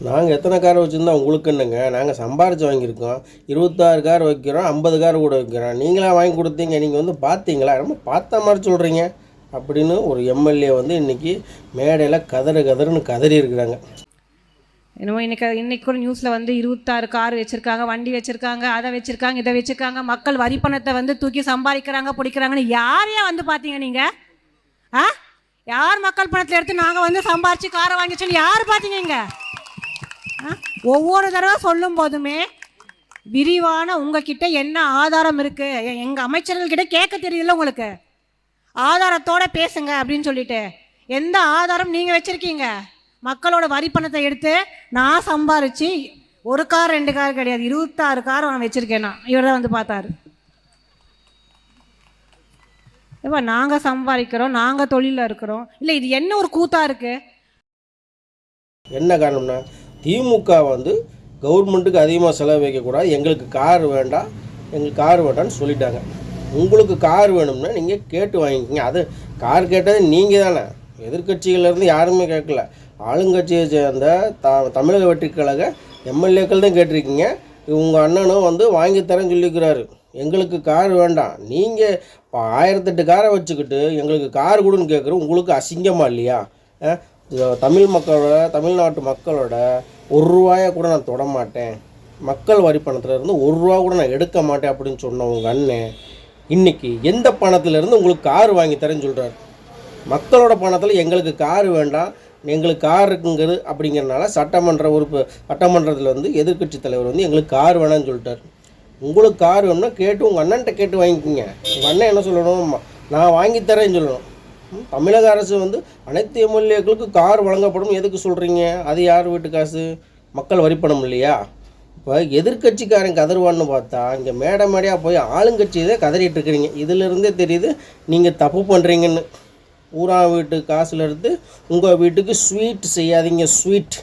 நாங்கள் எத்தனை கார் வச்சுருந்தா உங்களுக்கு என்னங்க? நாங்கள் சம்பாரித்து வாங்கியிருக்கோம். 26 கார் வைக்கிறோம், 50 கார் கூட வைக்கிறோம். நீங்களா வாங்கி கொடுத்தீங்க, நீங்கள் வந்து பார்த்தீங்களா? ரொம்ப பார்த்த மாதிரி சொல்கிறீங்க அப்படின்னு ஒரு எம்எல்ஏ வந்து இன்றைக்கி மேடையில் கதறுன்னு கதறி இருக்கிறாங்க. என்னமோ இன்னைக்கு ஒரு நியூஸில் வந்து 26 கார் வச்சுருக்காங்க, வண்டி வச்சுருக்காங்க, அதை வச்சுருக்காங்க, இதை வச்சுருக்காங்க, மக்கள் வரி பணத்தை வந்து தூக்கி சம்பாதிக்கிறாங்க பிடிக்கிறாங்கன்னு யாரையா வந்து பார்த்தீங்க நீங்கள்? யார் மக்கள் பணத்தில் எடுத்து நாங்கள் வந்து சம்பாரித்து காரை வாங்கிச்சோன்னு யார் பார்த்தீங்க இங்கே? ஒவ்வொரு தடவை சொல்லும் போதுமே விரிவான உங்ககிட்ட என்ன ஆதாரம் இருக்குது, எங்கள் அமைச்சர்கள்கிட்ட கேட்க தெரியல உங்களுக்கு, ஆதாரத்தோடு பேசுங்க அப்படின்னு சொல்லிட்டு. எந்த ஆதாரம் நீங்கள் வச்சுருக்கீங்க? மக்களோட வரி பணத்தை எடுத்து நான் சம்பாரித்து ஒரு கார் 2 கார் கிடையாது 26 கார் நான் வச்சுருக்கேன்னா இவர் தான் வந்து பார்த்தாரு. இப்போ நாங்கள் சம்பாதிக்கிறோம், நாங்கள் தொழிலில் இருக்கிறோம். இல்லை இது என்ன ஒரு கூத்தாக இருக்குது? என்ன காரணம்னா திமுக வந்து கவர்மெண்ட்டுக்கு அதிகமாக செலவு வைக்கக்கூடாது, எங்களுக்கு கார் வேண்டாம்னு சொல்லிட்டாங்க. உங்களுக்கு கார் வேணும்னா நீங்கள் கேட்டு வாங்கிக்கிங்க. அது கார் கேட்டது நீங்கள் தானே, எதிர்கட்சிகள்லேருந்து யாருமே கேட்கல. ஆளுங்கட்சியை சேர்ந்த தமிழக வெற்றிக் கழக எம்எல்ஏக்கள் தான் கேட்டிருக்கீங்க. உங்கள் அண்ணனும் வந்து வாங்கித்தரேன்னு சொல்லிக்கிறாரு. எங்களுக்கு கார் வேண்டாம், நீங்கள் இப்போ 1008 காரை வச்சுக்கிட்டு எங்களுக்கு கார் கொடுன்னு கேட்குறோம். உங்களுக்கு அசிங்கமாக இல்லையா? தமிழ்நாட்டு மக்களோட ₹1 கூட நான் தொட மாட்டேன், மக்கள் வரி பணத்திலேருந்து ₹1 கூட நான் எடுக்க மாட்டேன் அப்படின்னு சொன்ன உங்கள் அண்ணன் இன்றைக்கி எந்த பணத்திலேருந்து உங்களுக்கு கார் வாங்கி தரேன்னு சொல்கிறார்? மக்களோட பணத்தில் எங்களுக்கு கார் வேண்டாம், எங்களுக்கு கார் இருக்குங்கிறது அப்படிங்கிறனால சட்டமன்றத்தில் வந்து எதிர்கட்சி தலைவர் வந்து எங்களுக்கு கார் வேணான்னு சொல்லிட்டார். உங்களுக்கு கார் வேணும்னா கேட்டு உங்கள் அண்ணன்ட்ட கேட்டு வாங்கிக்கிங்க. உங்கள் அண்ணன் என்ன சொல்லணும்? நான் வாங்கித்தரேன்னு சொல்லணும். தமிழக அரசு வந்து அனைத்து எம்எல்ஏக்களுக்கு கார் வழங்கப்படும் எதுக்கு சொல்கிறீங்க? அது யார் வீட்டு காசு? மக்கள் வரிப்பணம் இல்லையா? இப்போ எதிர்கட்சிக்காரன் கதறுவான்னு பார்த்தா இங்கே மேடையாக போய் ஆளுங்கட்சியை கதறிட்டு இருக்கிறீங்க. இதிலிருந்தே தெரியுது நீங்கள் தப்பு பண்ணுறீங்கன்னு. ஊரா வீட்டு காசுல எடுத்து உங்கள் வீட்டுக்கு ஸ்வீட் செய்யாதீங்க. ஸ்வீட்